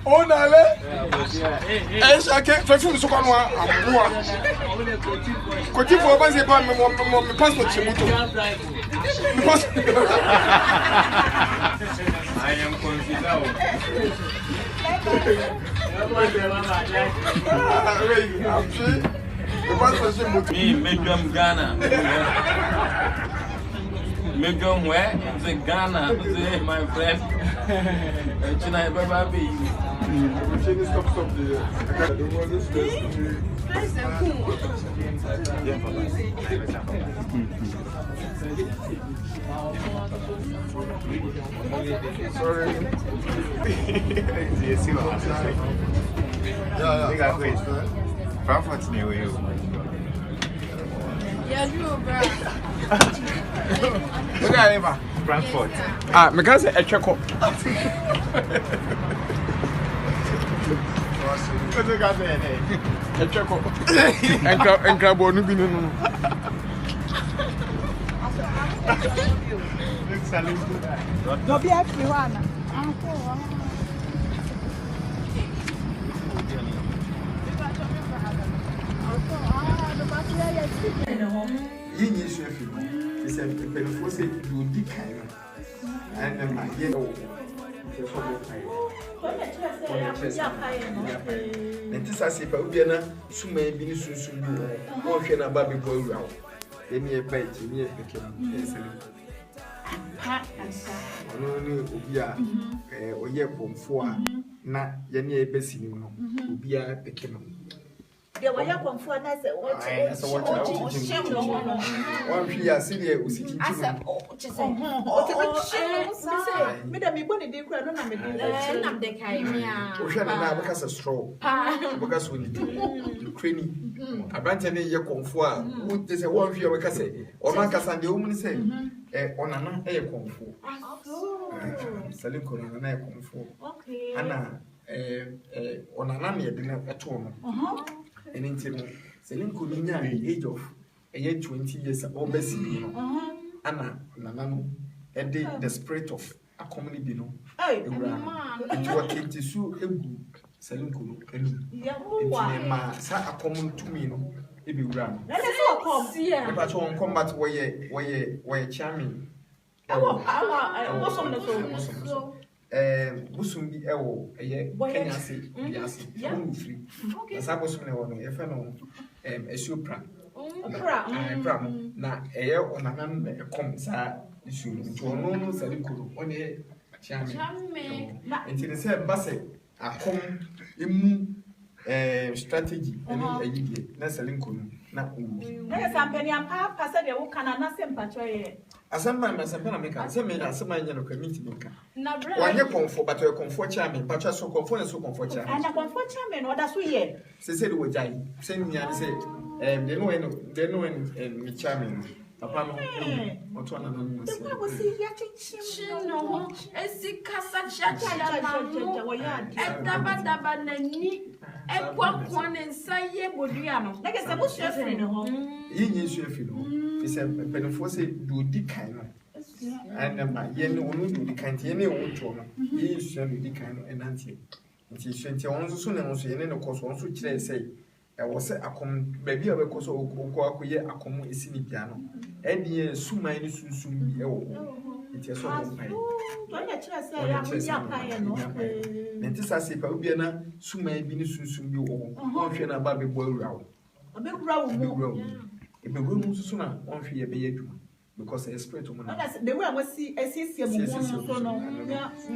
Onale. Chacun fait fou ce qu'on a. Quand il faut avancer pas, mais passe notre chez moto. I am considered. Me, Medium Ghana. Medium where? The Ghana, my friend. China, baby. Stop. Sorry. Yeah. Frankfurt near you. Yeah, you, bro. Frankfurt. Me can say a check up. A check up. And crab or no. Don't be happy, Juana. Yin is your film. He said, the benefit said, you decay. And my yellow. And this I say, but we are not so many business soon. Or can a baby boy round. Then you pay to me a only Ubia or yet from 4 na Yanni Bessie, Ubia Pekin. There were young from 4 nights. One year, Celia was sitting. I said, Madam, you wanted to cry, and I'm the kind. Ocean and I because a straw. Because we need cranny. A branch and a year comfort. There's a 1 year, because or Marcus and the woman say, on an air comfort. Salim Conan air comfort. Okay. Anna, on an annual dinner at home. And intimate, Celine could be near the age of a year 20 years old, Bessie, Anna, Nanano, and the spirit of a comedy below. And you are cake to sue a good Celine could, and ma sat a common to me, no, if you ran. Let us all come, but you won't combat where charming. I was on the phone. Busumbi ewo Kenya say biase no free na saboso ne wono ye fe no esupra pra na eye onanan na ekom sa isu nto no sari kuro one chiame na enti se base akom emu strategy any ayidie na sari kuro na ubi na sampani ampa pasa de wo kana na sempacho ye Asamba na meka se me asema nya no community meka wanye comfort but we comfort chairman patwa so comfort and so comfort chairman and comfort chairman oda so ye se do wajai se nya se they know when me chairman papa no oto na no se ko si ya chichi no esika sa chacha ma wo ya daba na ni ekwa ne nsaye bodua no na ke se bo shefri no ho yin shefri no is a benefit say do the kind and my yen only do the kind yen o to no ye so do the kind and anti nti 21 so na so yen no course won so kire say e wo say akom baby a be course akoye akom esini bia no e die suman ni sunsun bi e wo nti so do pai to na kire say ya mo ya pai no nti sa se pa obi na suman bi ni sunsun bi wo won hwe na ba be bo awura wo abewura wo Ebe we mu so na won hwe ye be yaduma because the spirit of man the way I see so no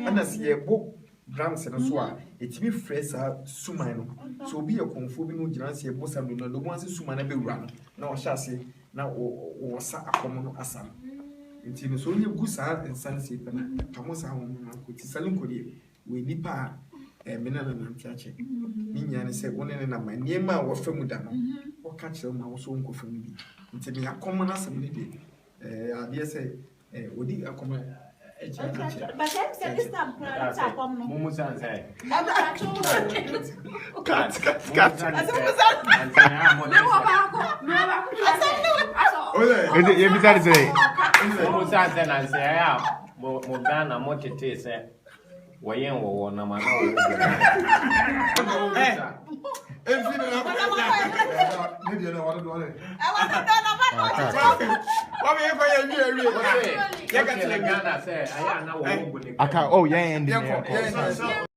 ana see ye bo drums no so a etimi fresh suman no so obi ye konfo bi no gina se ye bo sam no no mo ase suman na be wura no na o sha ase na o sa akom no asam nti no so onye gu sa nsan se pe na tomo sa ho na ko ti salin ko die we nipa mena na ntiache ni nya ne se woni ne na ma niema wo famu da no wo ka kire ma wo so nko famu bi nti me akom na asam ne bi ade se odi akom but I'm saying this time akom no Mumu san say cut Is it you be say Mumu san say na say ya mo Ghana mo tete say wɔyɛn wɔ na ma na wɔ Every no na ba. Ne dia na wale do wale. Wa me ko ye nwi awie. Ye ka tele Ghana say aya na wɔ Aka oh yeah ending.